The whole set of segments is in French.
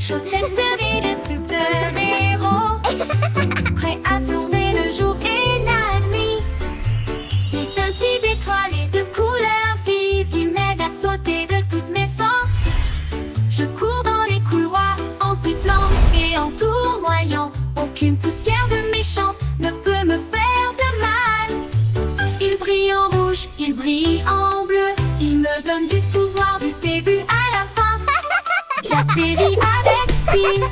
Chaussettes serrées de super-héros, prêts à sauver le jour et la nuit. Ils scintillent d'étoiles et de couleurs vives, ils m'aident à sauter de toutes mes forces. Je cours dans les couloirs en sifflant et en tournoyant. Aucune poussière de méchant ne peut me faire de mal. Ils brillent en rouge, ils brillent en bleu, ils me donnent du pouvoir du début à la fin. J'atterris avec style,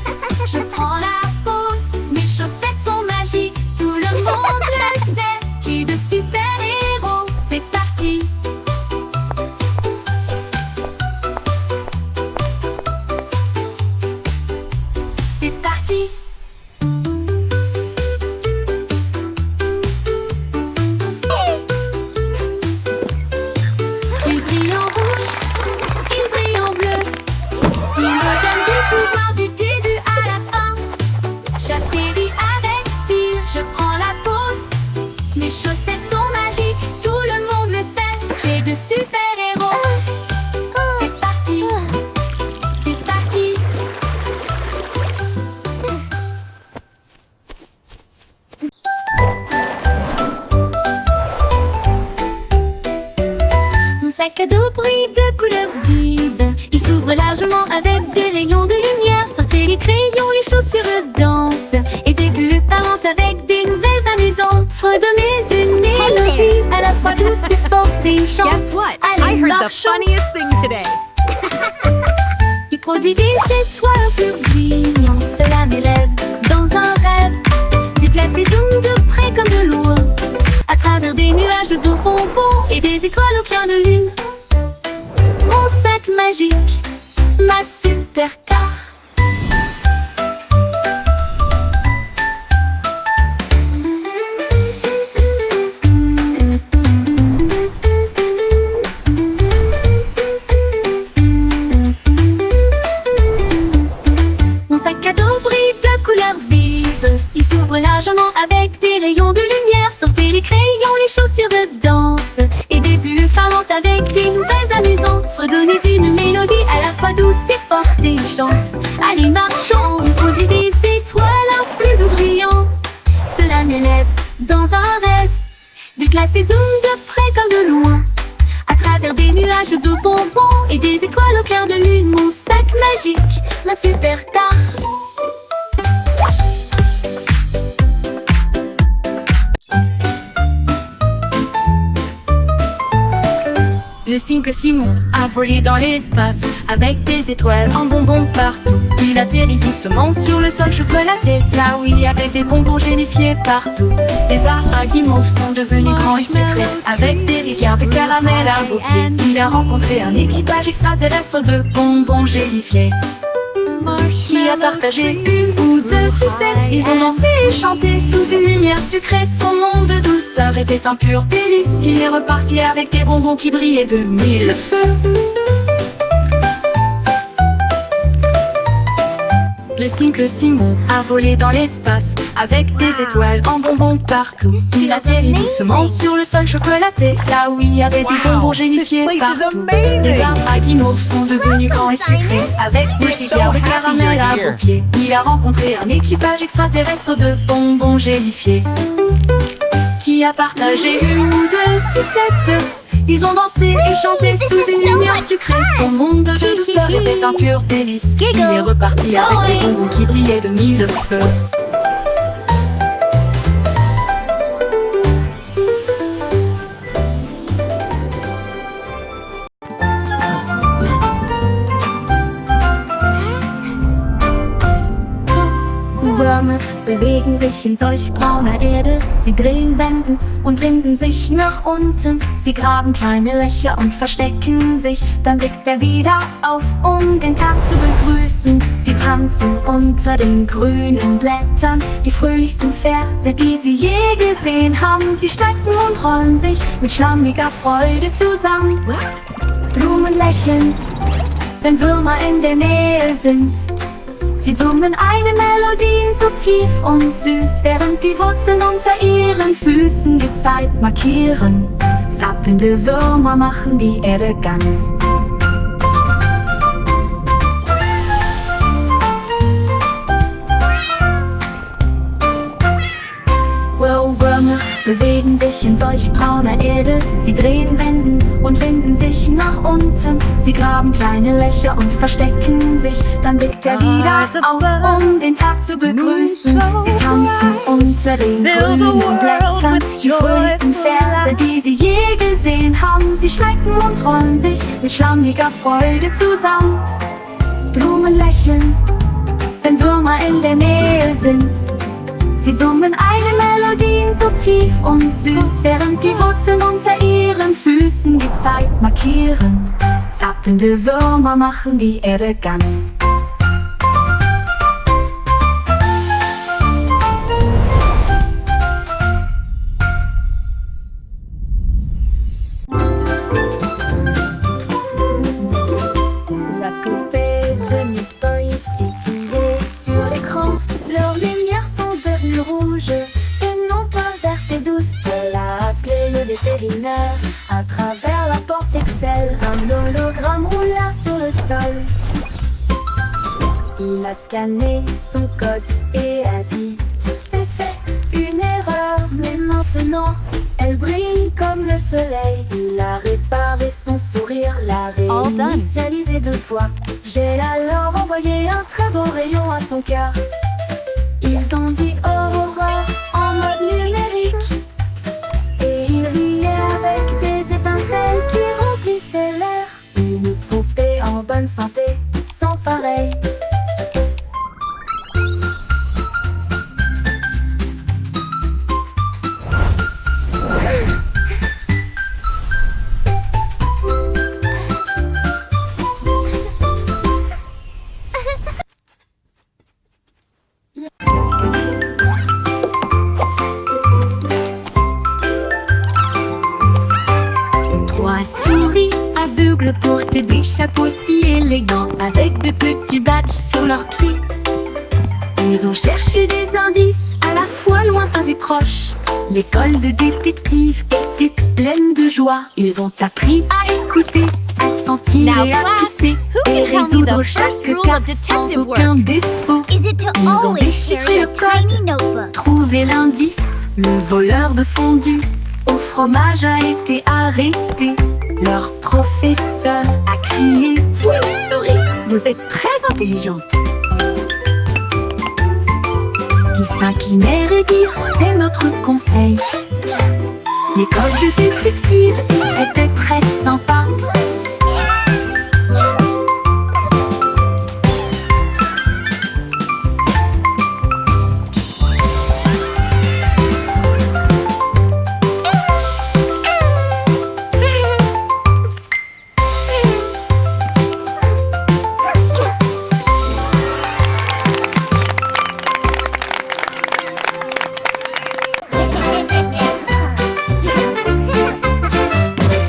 je prends la pause, mes chaussettes sont magiques, tout le monde le sait. J'ai de super-héros, c'est parti. C'est parti. Il brille en rouge, il brille en bleu, il me donne du pouvoir du début à la fin. J'atterris avec style, je prends la pause, mes chaussettes sont magiques, tout le monde le sait. J'ai de super-héros, c'est parti, c'est parti. Mon sac à dos brille de couleurs vives. Il s'ouvre largement avec des rayons de lumière. Sortez les crayons, les chaussures dansent. Et des bulles parlent avec des nouvelles amusantes. Redonnez une mélodie à la fois douce et forte et chante. Guess what? Allez, I heard the marchons. funniest thing today. Il produit des étoiles au plus brillant. Cela m'élève dans un rêve. Déplace et zoom de près comme de loin, à travers des nuages de bonbons et des étoiles au clair de lune. Mon sac magique, ma supercar. Mon sac à dos brille de couleurs vives. Il s'ouvre largement avec des rayons de lumière. Sortez les crayons, les chaussures de danse et des bulles parlantes avec des nouvelles amusantes. Redonnez une mélodie à la fois douce et forte et chante. Allez, marchons, on produit des étoiles, un flux brillant. Cela m'élève dans un rêve. Déplace et zoom de près comme de loin, à travers des nuages de bonbons et des étoiles au clair de lune. Mon sac magique, ma supercar. Le simple Simon a volé dans l'espace avec des étoiles en bonbons partout. Il atterrit doucement sur le sol chocolaté, là où il y avait des bonbons gélifiés partout. Les arbres à guimauve sont devenus grands et sucrés, avec des rivières de caramel à vos pieds. Il a rencontré un équipage extraterrestre de bonbons gélifiés, qui a partagé une ou deux sucettes. Ils ont dansé et chanté sous une lumière sucrée. Son monde de douceur était un pur délice. Il est reparti avec des bonbons qui brillaient de mille feux. Le simple Simon a volé dans l'espace avec des étoiles en bonbons partout. Il atterrit doucement sur le sol chocolaté, là où il y avait des bonbons gélifiés This place is partout. amazing. Les arbres à guimauve sont devenus grands et sucrés, avec des We're so rivières de happy caramel you're à here. vos pieds. Il a rencontré un équipage extraterrestre de bonbons gélifiés, qui a partagé une ou deux sucettes. Ils ont dansé et chanté sous une lumière sucrée. Son monde de douceur était un pur délice. Il est reparti avec des bonbons qui brillaient de mille feux. Würmer bewegen sich in solch brauner Erde. Sie drehen, wenden und winden sich nach unten. Sie graben kleine Löcher und verstecken sich. Dann blickt er wieder auf, um den Tag zu begrüßen. Sie tanzen unter den grünen Blättern, die fröhlichsten Verse, die sie je gesehen haben. Sie strecken und rollen sich mit schlammiger Freude zusammen. Blumen lächeln, wenn Würmer in der Nähe sind. Sie summen eine Melodie so tief und süß, während die Wurzeln unter ihren Füßen die Zeit markieren. Zappelnde Würmer machen die Erde ganz. bewegen sich in solch brauner Erde. Sie drehen, wenden und winden sich nach unten. Sie graben kleine Löcher und verstecken sich. Dann blickt er wieder auf, um den Tag zu begrüßen. Sie tanzen unter den grünen Blättern. Die fröhlichsten Verse, die sie je gesehen haben. Sie schmecken und rollen sich mit schlammiger Freude zusammen. Blumen lächeln, wenn Würmer in der Nähe sind. Sie summen eine Melodie so tief und süß, während die Wurzeln unter ihren Füßen die Zeit markieren. Zappelnde Würmer machen die Erde ganz. La poupée de Miss Boy est tirée sur l'écran. Leurs lumières sont devenues rouges et non pas vertes et douces. Elle a appelé le vétérinaire à travers la porte Excel. Un hologramme roula sur le sol. Il a scanné son code et a dit: c'est fait, une erreur, mais maintenant elle brille comme le soleil. Il a réparé son sourire, l'a réinitialisé 2 fois. J'ai alors envoyé un très beau rayon à son cœur. Ils ont dit Aurora en mode numérique. Et il riait avec des étincelles qui remplissaient l'air. Une poupée en bonne santé, sans pareil. Souris aveugles portent des chapeaux si élégants, avec de petits badges sur leurs pieds. Ils ont cherché des indices à la fois lointains et proches. L'école de détective était pleine de joie. Ils ont appris à écouter, à sentir et à pisser, et résoudre chaque cas sans aucun défaut. Ils ont déchiffré le code, trouvé l'indice. Le voleur de fondue au fromage a été arrêté. Leur professeur a crié: vous le saurez, vous êtes très intelligente. Ils s'inclinèrent et dirent: c'est notre conseil. L'école de détective était très sympa.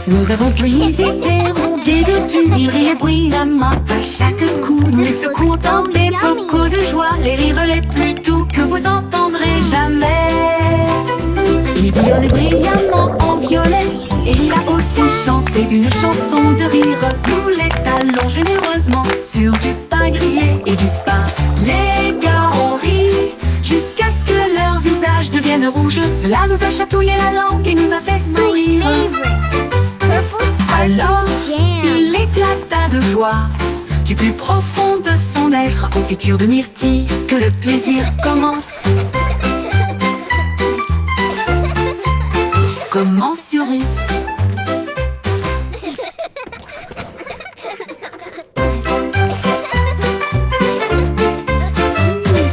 Nous avons pris des perrons, des dodus, ils riaient bruyamment à chaque coup. Nous les secouons dans des bocaux de joie, les rires les plus doux que vous entendrez jamais. Il bouillonnait brillamment en violet, et il a aussi chanté une chanson de rire. Nous les talons généreusement sur du pain grillé et du pain. Les gars ont ri jusqu'à ce que leur visage devienne rouge. Cela nous a chatouillé la langue et nous a fait sourire. Alors, il éclata de joie du plus profond de son être. Confiture de myrtille, que le plaisir commence. Commensurus.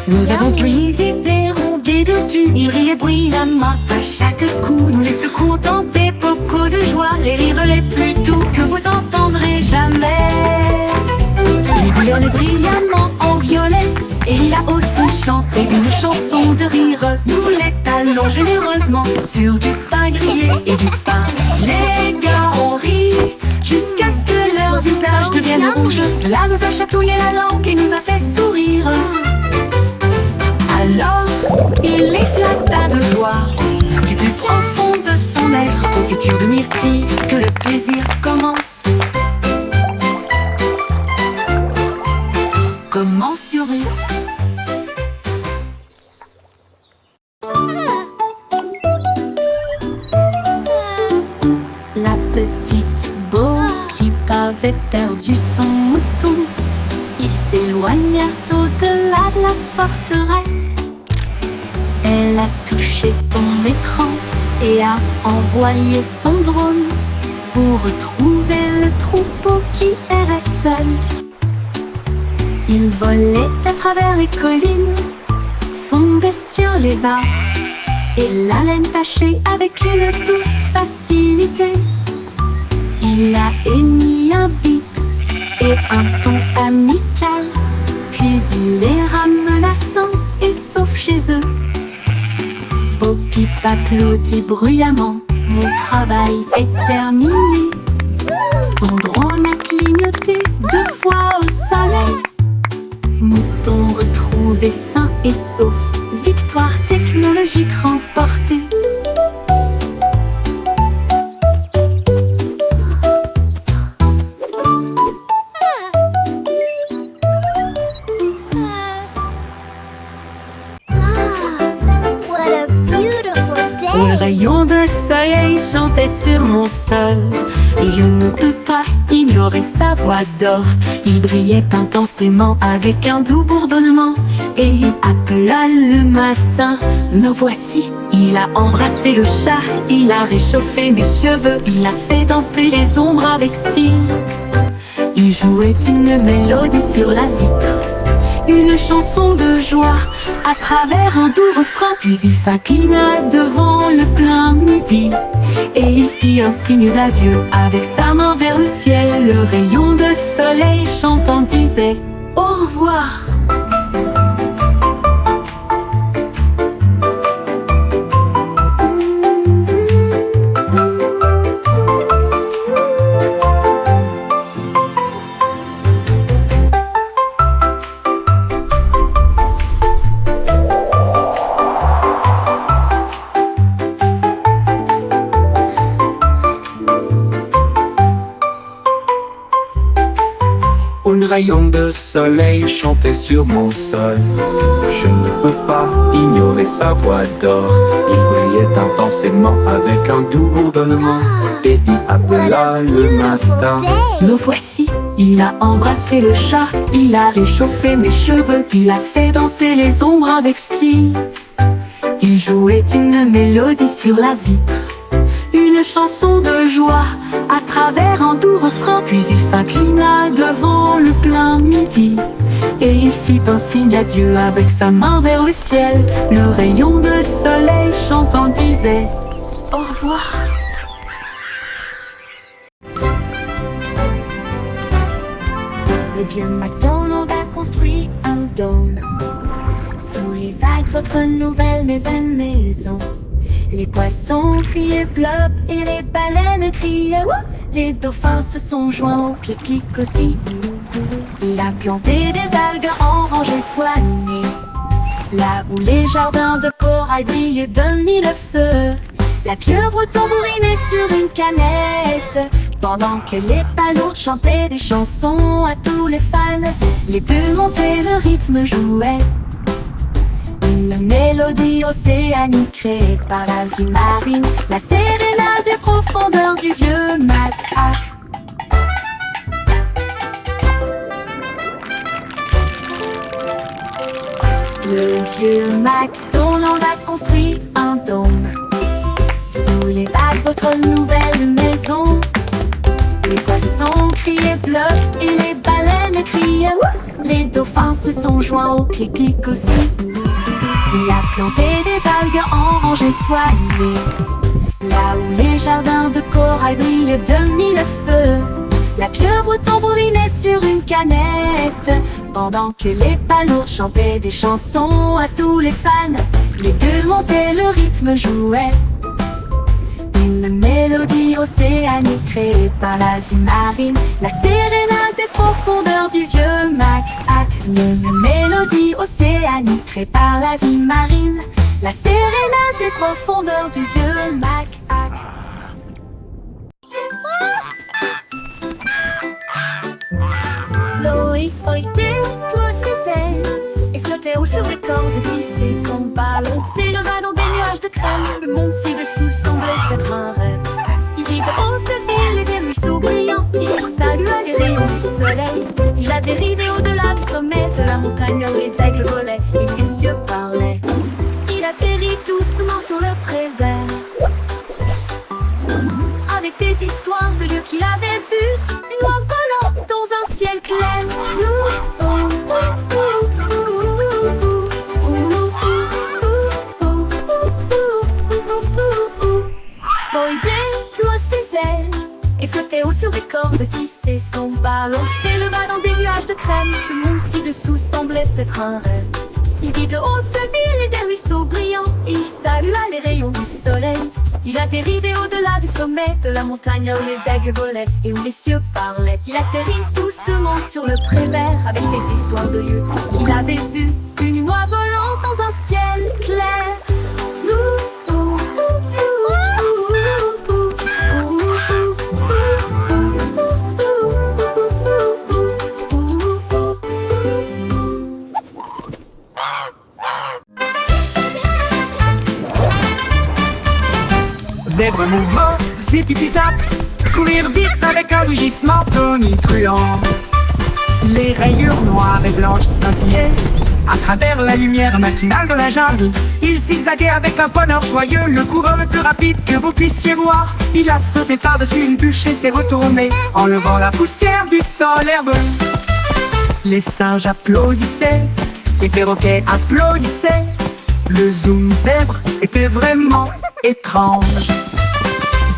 Nous avons pris des perrons, des dodus, ils riaient bruyamment à chaque coup. Nous les secouons dans des bocaux de joie, les rires les plus doux que vous entendrez jamais. Il bouillonnait brillamment en violet, et il a aussi chanté une chanson de rire. Nous les talons généreusement sur du pain grillé et du pain. Les gars ont ri jusqu'à ce que leur visage devienne rouge. Cela nous a chatouillé la langue et nous a fait sourire. Alors, il éclata de joie du plus profond de son être. Confiture de myrtille, que le plaisir commence. Commensurus. avait perdu son mouton. Ils s'éloignèrent au-delà de la forteresse. Elle a touché son écran et a envoyé son drone pour retrouver le troupeau qui errait seul. Il volait à travers les collines, fondait sur les arbres, et la laine tachée avec une douce facilité. Il a émis un bip et un ton amical, puis il les ramena sains et saufs chez eux. Bo-Peep applaudit bruyamment, mon travail est terminé. Son drone a clignoté 2 fois au soleil. Mouton retrouvé sain et sauf, victoire technologique remportée. Un rayon de soleil chantait sur mon sol, et je ne peux pas ignorer sa voix d'or. Il brillait intensément avec un doux bourdonnement, et il appela le matin. Me voici, il a embrassé le chat, il a réchauffé mes cheveux, il a fait danser les ombres avec style. Il jouait une mélodie sur la vitre, une chanson de joie à travers un doux refrain. Puis il s'inclina devant le plein midi, et il fit un signe d'adieu avec sa main vers le ciel. Le rayon de soleil chantant disait au revoir. Un rayon de soleil chantait sur mon sol. Je ne peux pas ignorer sa voix d'or. Il brillait intensément avec un doux bourdonnement, et il appela le matin. Me voici, il a embrassé le chat, il a réchauffé mes cheveux, il a fait danser les ombres avec style. Il jouait une mélodie sur la vitre, une chanson de joie à travers un doux refrain. Puis il s'inclina devant le plein midi, et il fit un signe d'adieu avec sa main vers le ciel. Le rayon de soleil chantant disait au revoir. Le vieux McDonald a construit un dôme sous les vagues, votre nouvelle maison. Les poissons criaient plop et les baleines criaient wouh. Les dauphins se sont joints au clic aussi. Il a planté des algues en rangées soignées, là où les jardins de corail brillaient de mille feux. La pieuvre tambourinait sur une canette, pendant que les palourdes chantaient des chansons à tous les fans. Les bulles montaient, le rythme jouait, une mélodie océanique créée par la vie marine, la sérénade des profondeurs du vieux Mac. Le vieux McDonald a construit un dôme sous les vagues, votre nouvelle maison. Les poissons criaient bleu et les baleines criaient wouh. Les dauphins se sont joints au clic aussi. Il a planté des algues en rangées soignées, là où les jardins de corail brillaient de mille feux. La pieuvre tambourinait sur une canette, pendant que les palourdes chantaient des chansons à tous les fans. Les bulles montaient, le rythme jouait, une mélodie océanique créée par la vie marine, la sérénade des profondeurs du vieux Mac. Une mélodie océanique créée par la vie marine, la sérénade des profondeurs du vieux Mac. L'eau était pour ses ailes et flottait au sur les cordes tissées. Son ballon s'éleva dans des nuages de crème. Le monde ci-dessous semblait être un rêve. Il vit de haute ville et des ruisseaux brillants. Il salua les du soleil. Il a dérivé au-delà du sommet de la montagne où les aigles volaient et les cieux parlaient. Il atterrit doucement sur le pré vert, avec des histoires de lieux qu'il avait vus, une oie volant dans un ciel clair. Voyager loin ses ailes et flotter haut sur des cordes tissées, son ballon s'éleva dans des nuages de crème. Le monde ci-dessous semblait être un rêve. Il vit de hautes villes et des ruisseaux brillants. Il salua les rayons du soleil. Il a dérivé au-delà du sommet de la montagne où les aigles volaient et où les cieux parlaient. Il atterrit doucement sur le pré vert avec des histoires de lieux qu'il avait vus, une oie volant dans un ciel clair. Zèbre mouvement, zip-zip-zap, courir vite avec un rugissement tonitruant. Les rayures noires et blanches scintillaient à travers la lumière matinale de la jungle. Il zigzaguait avec un bonheur joyeux, le coureur le plus rapide que vous puissiez voir. Il a sauté par-dessus une bûche et s'est retourné, enlevant la poussière du sol herbeux. Les singes applaudissaient, les perroquets applaudissaient. Le zoom zèbre était vraiment étrange.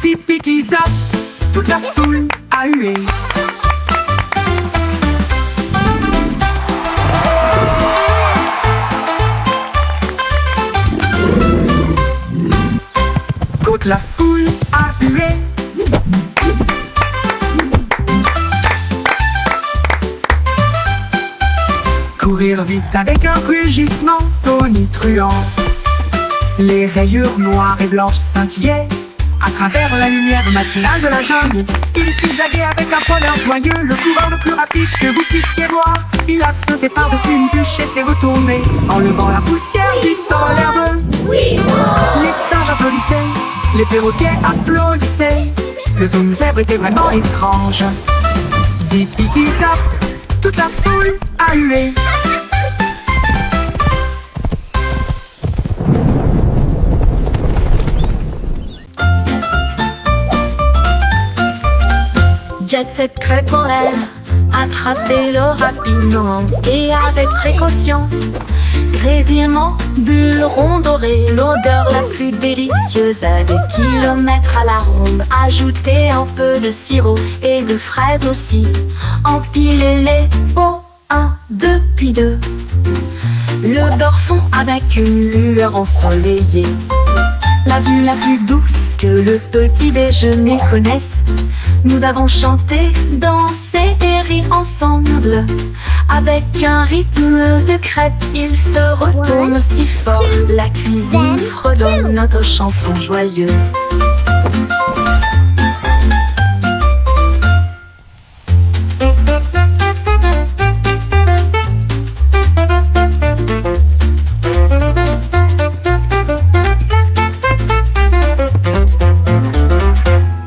Zip-zip-zap, toute la foule a hué. Toute la foule a hué. Courir vite avec un rugissement tonitruant. Les rayures noires et blanches scintillaient à travers la lumière matinale de la jungle. Il zigzaguait avec un bonheur joyeux, le coureur le plus rapide que vous puissiez voir. Il a sauté par-dessus une bûche et s'est retourné, enlevant la poussière du sol herbeux. Les singes applaudissaient, les perroquets applaudissaient. Le zoom zèbre était vraiment étrange. Zip-zip-zap, toute la foule a hué. Jet set crêpe en l'air, attrapez-le rapidement et avec précaution. Grésillement, bulles rondes dorées, l'odeur la plus délicieuse à des kilomètres à la ronde. Ajoutez un peu de sirop et de fraises aussi. Empilez-les au 1, 2, puis 2. Le beurre fond avec une lueur ensoleillée. La vue la plus douce que le petit déjeuner connaisse. Nous avons chanté, dansé et ri ensemble. Avec un rythme de crêpe, il se retourne si fort. La cuisine fredonne notre chanson joyeuse.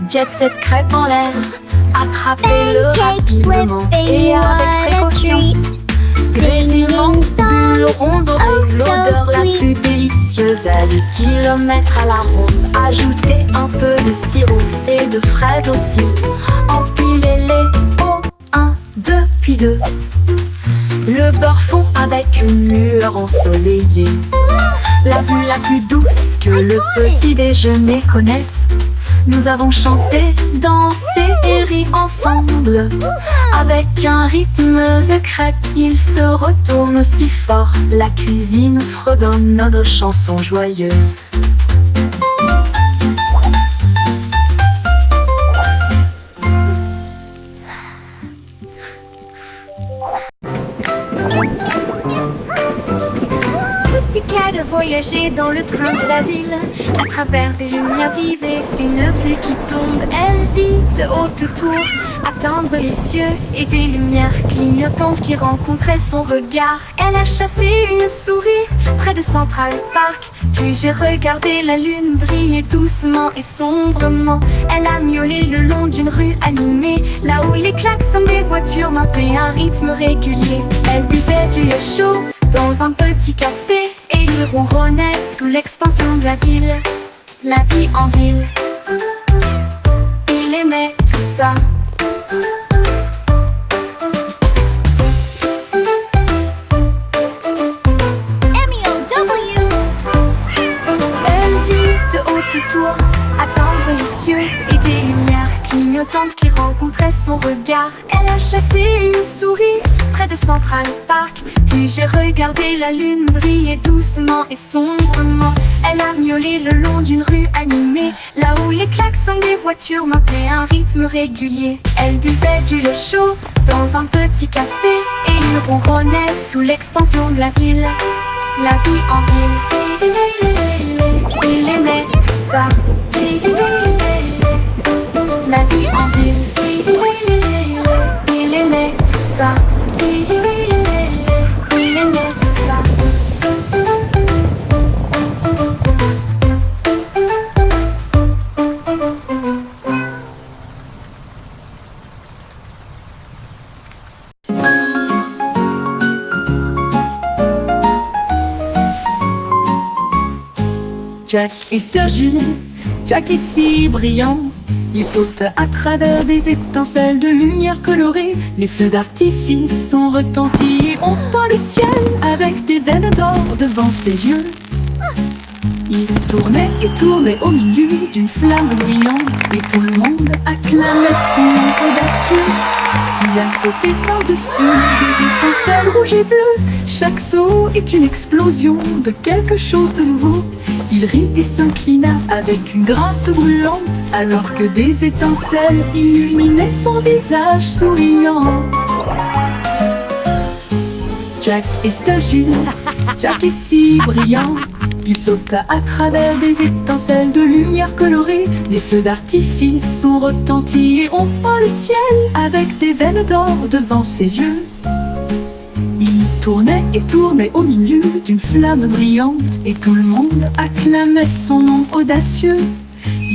Jet set crêpe en l'air, attrapez-le rapidement et avec précaution. Grésillement, bulles rondes dorées, l'odeur la plus délicieuse à des kilomètres à la ronde. Ajoutez un peu de sirop et de fraises aussi. Empilez-les au 1, 2, puis 2. Le beurre fond avec une lueur ensoleillée. La vue la plus douce que le petit déjeuner connaisse. Nous avons chanté, dansé et ri ensemble. Avec un rythme de crêpe, il se retourne si fort. La cuisine fredonne notre chanson joyeuse. De voyager dans le train de la ville, à travers des lumières vives et une pluie qui tombe. Elle vit de haut autour, atteindre les cieux et des lumières clignotantes qui rencontraient son regard. Elle a chassé une souris près de Central Park, Puis j'ai regardé la lune briller doucement et sombrement. Elle a miaulé le long d'une rue animée, là où les klaxons des voitures marquaient un rythme régulier. Elle buvait du lait chaud dans un petit café, et il ronronnait sous l'expansion de la ville. La vie en ville, il aimait tout ça. Tour, attendre les cieux et des lumières clignotantes qui rencontraient son regard. Elle a chassé une souris près de Central Park. Puis j'ai regardé la lune briller doucement et sombrement. Elle a miaulé le long d'une rue animée, là où les klaxons des voitures marquaient un rythme régulier. Elle buvait du lait chaud dans un petit café, et il ronronnait sous l'expansion de la ville. La vie en ville, il aimait tout ça. La vie en ville, il aimait tout ça. Il aimait tout ça. Jack et Sturgill, Jack est si brillant. Il saute à travers des étincelles de lumière colorée. Les feux d'artifice sont retentis et on peint le ciel avec des veines d'or devant ses yeux. Il tournait et tournait au milieu d'une flamme brillante, et tout le monde acclamait son nom audacieux. Il a sauté par-dessus des étincelles rouges et bleues. Chaque saut est une explosion de quelque chose de nouveau. Il rit et s'inclina avec une grâce brûlante, alors que des étincelles illuminaient son visage souriant. Jack est Sturgill, Jack est si brillant. Il sauta à travers des étincelles de lumière colorée. Les feux d'artifice sont retentis et on peint le ciel avec des veines d'or devant ses yeux. Il tournait et tournait au milieu d'une flamme brillante, et tout le monde acclamait son nom audacieux.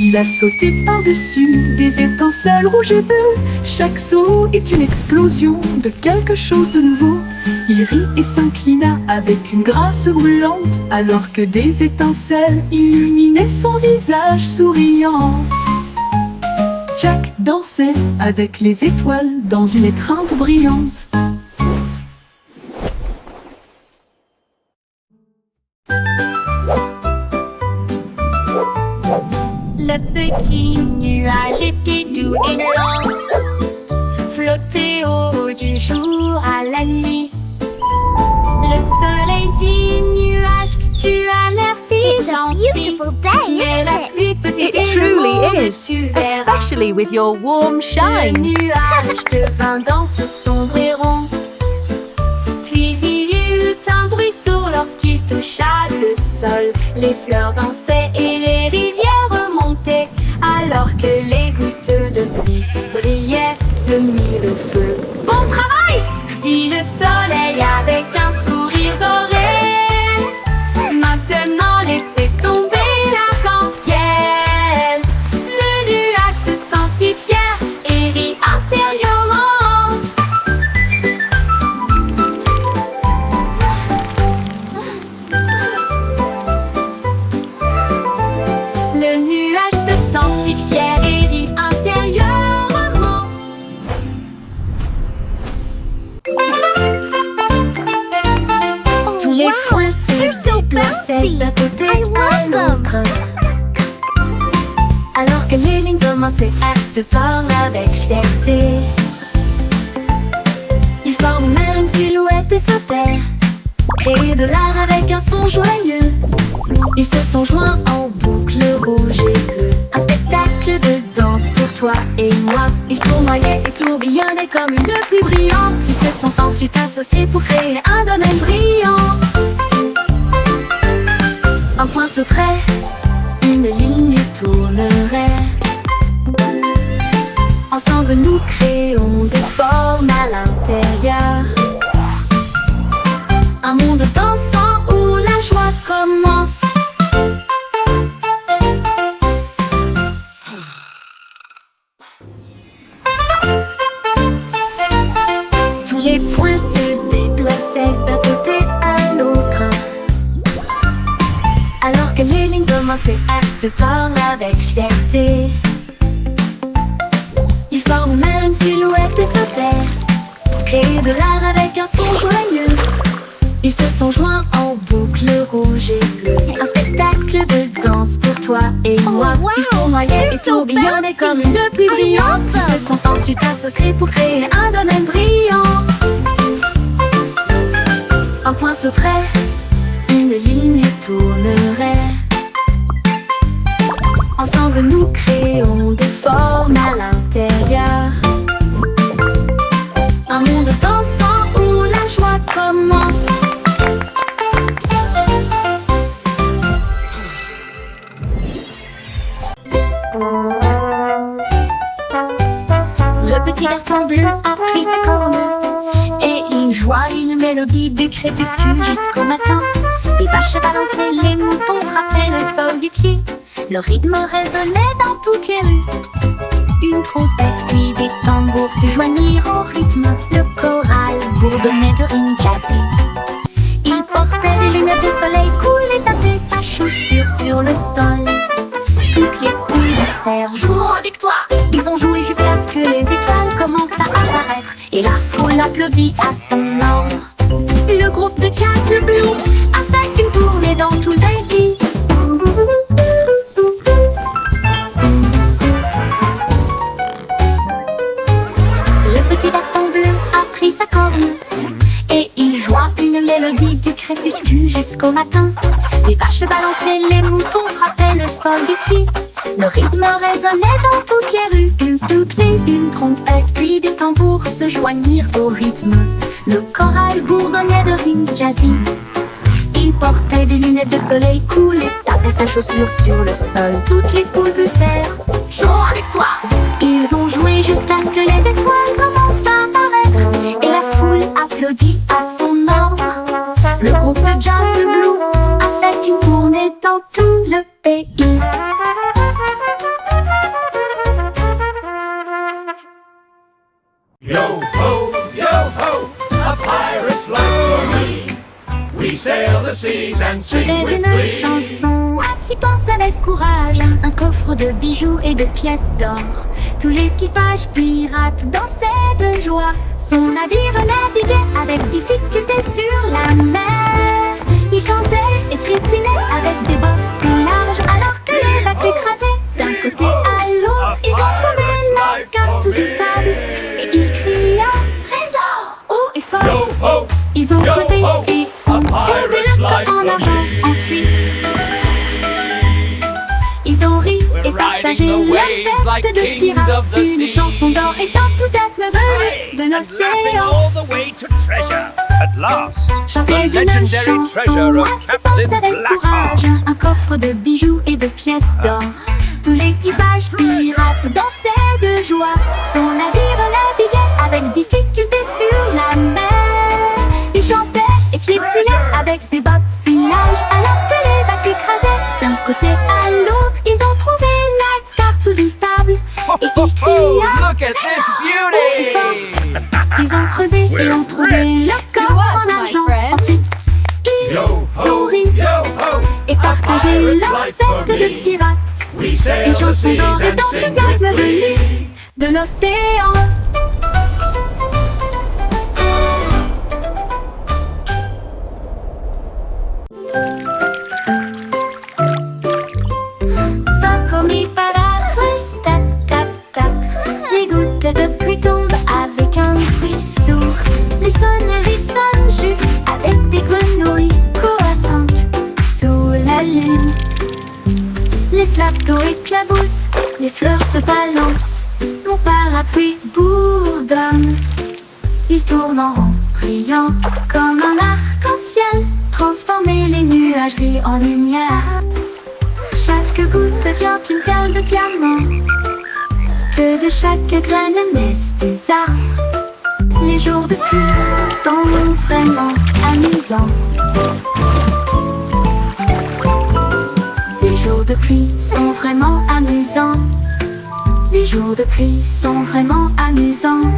Il a sauté par-dessus des étincelles rouges et bleues. Chaque saut est une explosion de quelque chose de nouveau. Il rit et s'inclina avec une grâce brûlante, alors que des étincelles illuminaient son visage souriant. Jack dansait avec les étoiles dans une étreinte brillante. Le petit nuage était doux et blanc, flottait au haut du jour à la nuit. Le soleil dit nuage, tu as l'air si gentil. Beautiful day, Mais la isn't pluie it? peut t'aider, It truly le monde, is, tu verras. especially with your warm Le shine. nuage devint dans ce sombre et rond. Puis il y eut un bruisseau lorsqu'il toucha le sol. Les fleurs dansaient et les rivières remontaient, alors que les gouttes de pluie brillaient de mille feux. Bon travail, dit le soleil avec un sourire doré. Maintenant laissez tomber l'arc-en-ciel. Le nuage se sentit fier et rit intérieurement. Le nuage se sentit fier et rit intérieurement. Tous les points they're so se déplaçaient bouncy. d'un côté I love à l'autre, alors que les lignes commençaient à se tordre avec fierté. Ils forment même une silhouette et sautaient, créer de l'art avec un son joyeux. Ils se sont joints en boucle rouge et bleue, un spectacle de danse pour toi et moi. Ils tournoyaient et tourbillonnaient comme une pluie brillante. Ils se sont ensuite associés pour créer un domaine brillant. Un point sauterait, une ligne tournerait. Ensemble nous créons des formes à l'intérieur. Un monde dansant où la joie commence. Les points se déplaçaient d'un côté à l'autre, alors que les lignes commençaient à se tordre avec fierté. Ils forment même une silhouette et sautaient, créer de l'art avec un son joyeux. Ils se sont joints en boucle rouge et bleue, un spectacle de danse pour toi et moi. Ils tournoyaient et tourbillonnaient comme une pluie brillante. Ils se sont ensuite associés pour créer un domaine brillant. Un point sauterait, une ligne tournerait. Ensemble nous créons des formes à l'intérieur. Un monde dansant où la joie commence. Le petit garçon bleu a pris sa corne et il joua une mélodie du crépuscule jusqu'au matin. Les vaches balançaient, les moutons frappaient le sol du pied. Le rythme résonnait dans toutes les rues. Une trompette puis des tambours se joignirent au rythme. Le choral bourdonnait de rimes jazzy. Il portait des lunettes de soleil cool et tapait sa chaussure sur le sol. Toutes les poules dansèrent, jouant avec toi. Ils ont joué jusqu'à ce que les étoiles commencent à apparaître et la foule applaudit à son ordre. Le groupe de jazz de Blue a fait une tournée dans tout le pays. Le petit garçon bleu a pris sa corne et il joua une mélodie du crépuscule jusqu'au matin. Les vaches balançaient, les moutons frappaient le sol du pied. Le rythme résonnait dans toutes les rues. Une trompette puis des tambours se joignirent au rythme. Le choral bourdonnait de rimes jazzy. Il portait des lunettes de soleil cool et tapait sa chaussure sur le sol. Toutes les poules poussèrent, jouons avec toi. Ils ont joué jusqu'à ce que les étoiles commencent à apparaître et la foule applaudit à son ordre. Le groupe de jazz de Blue a fait une tournée dans tout le pays. Yo ho, a pirate's life for me. We sail the seas and sing C'était with une glee. chanson, ainsi pense avec courage. Un coffre de bijoux et de pièces d'or. Tout l'équipage pirate dansait de joie. Son navire naviguait avec difficulté sur la mer. Il chantait et piétinait avec des bottes si larges, alors que les vagues s'écrasaient d'un côté à l'autre. Ils ont trouvé la carte sous une table et ils criaient trésor haut et fort. Yo ho, Ils ont yo creusé ho, et a ont trouvé pirate's le life temps en for argent. me. Ensuite, ils ont ri et partagé riding the la waves like fête de kings pirates. of the Une sea. chanson d'or et d'enthousiasme venu de and laughing l'océan. all the way to treasure. At last, Chantez the une legendary chanson, treasure of ainsi pense Captain avec courage. Blackheart. Un coffre de bijoux et de pièces d'or. Tout l'équipage pirate dansait de joie. Son navire naviguait avec difficulté sur la mer. Il chantait et piétinait avec des bottes si larges, alors que les vagues s'écrasaient d'un côté à l'autre. Ils ont trouvé la carte sous une table et ils criaient Look at this beauty! ils ont creusé et ont trouvé le corps en argent. Ensuite, ils Yo ont ho, ri yo ho, et partagé leur fête de pirates. we sail Une the chanson seas d'or et and sing d'enthousiasme with glee. venue de l'océan. Pas promis par avance, tac, tac, tac. Les gouttes de pluie tombent avec un bruit sourd. Les sonneries sonnent juste avec des grenouilles croissantes sous la lune. Les flaques d'eau éclaboussent, les fleurs se balancent. Mon parapluie bourdonne. Il tourne en rond, brillant comme un arc-en-ciel. Transformer les nuages gris en lumière. Chaque goutte devient une perle de diamant. Que de chaque graine naissent des arbres. Les jours de pluie sont vraiment amusants. Les jours de pluie sont vraiment amusants. Les jours de pluie sont vraiment amusants.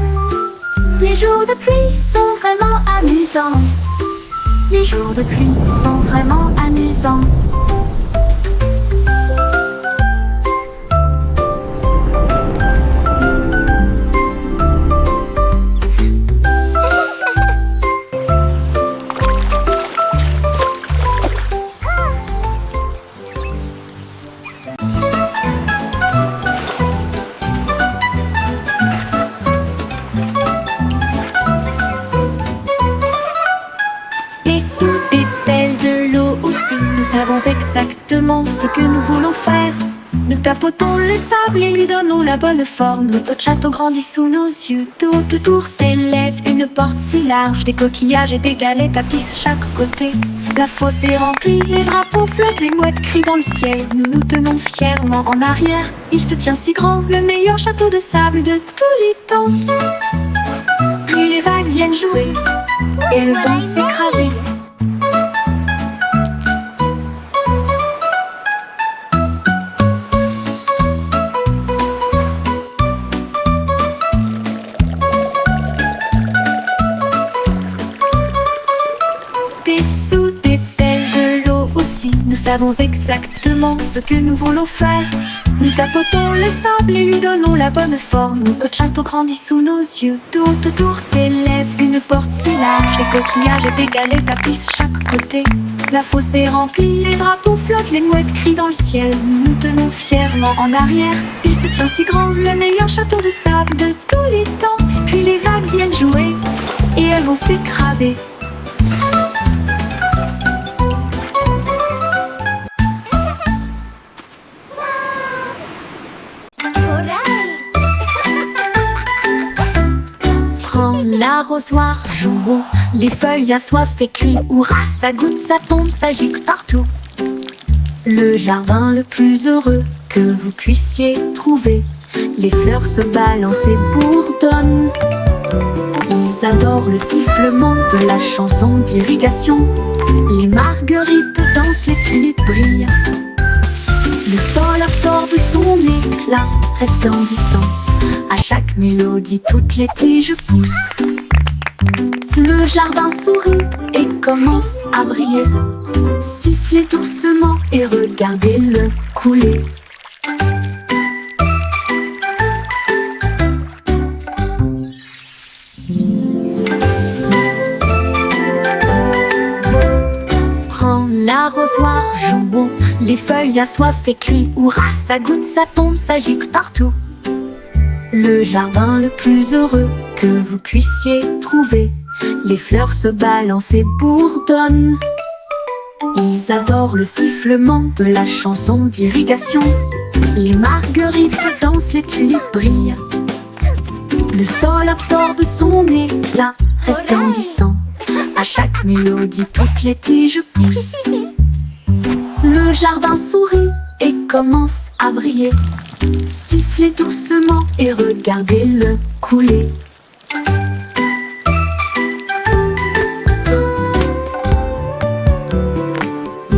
Les jours de pluie sont vraiment amusants. Les jours de pluie sont vraiment amusants. Et sous des pelles de l'eau aussi, nous savons exactement ce que nous voulons faire. Nous tapotons le sable et lui donnons la bonne forme. Notre château grandit sous nos yeux. Tout autour s'élève une porte si large. Des coquillages et des galets tapissent chaque côté. La fosse est remplie, les drapeaux flottent, les mouettes crient dans le ciel. Nous nous tenons fièrement en arrière. Il se tient si grand, le meilleur château de sable de tous les temps. Puis les vagues viennent jouer et elles vont s'écraser. Dessous des pelles de l'eau aussi, nous savons exactement ce que nous voulons faire. Nous tapotons le sable et lui donnons la bonne forme. Notre château grandit sous nos yeux. Tout autour s'élève une porte si large. Des coquillages et des galets tapissent chaque côté. La fosse est remplie, les drapeaux flottent, les mouettes crient dans le ciel. Nous nous tenons fièrement en arrière. Il se tient si grand, le meilleur château de sable de tous les temps. Puis les vagues viennent jouer et elles vont s'écraser. Prends l'arrosoir, jouons, les feuilles assoiffées crient hurrah, ça goutte, ça tombe, ça gicle partout. Le jardin le plus heureux que vous puissiez trouver. Les fleurs se balancent et bourdonnent. Ils adorent le sifflement de la chanson d'irrigation. Les marguerites dansent, les tulipes brillent. Le sol absorbe son éclat resplendissant. À chaque mélodie, toutes les tiges poussent. Le jardin sourit et commence à briller. Sifflez doucement et regardez-le couler. Prends l'arrosoir, jouons, les feuilles assoiffées crient hurrah, ça goutte, ça tombe, ça gicle partout. Le jardin le plus heureux que vous puissiez trouver. Les fleurs se balancent et bourdonnent. Ils adorent le sifflement de la chanson d'irrigation. Les marguerites dansent, les tulipes brillent. Le sol absorbe son éclat resplendissant. À chaque mélodie, toutes les tiges poussent. Le jardin sourit et commence à briller. Sifflez doucement et regardez-le couler.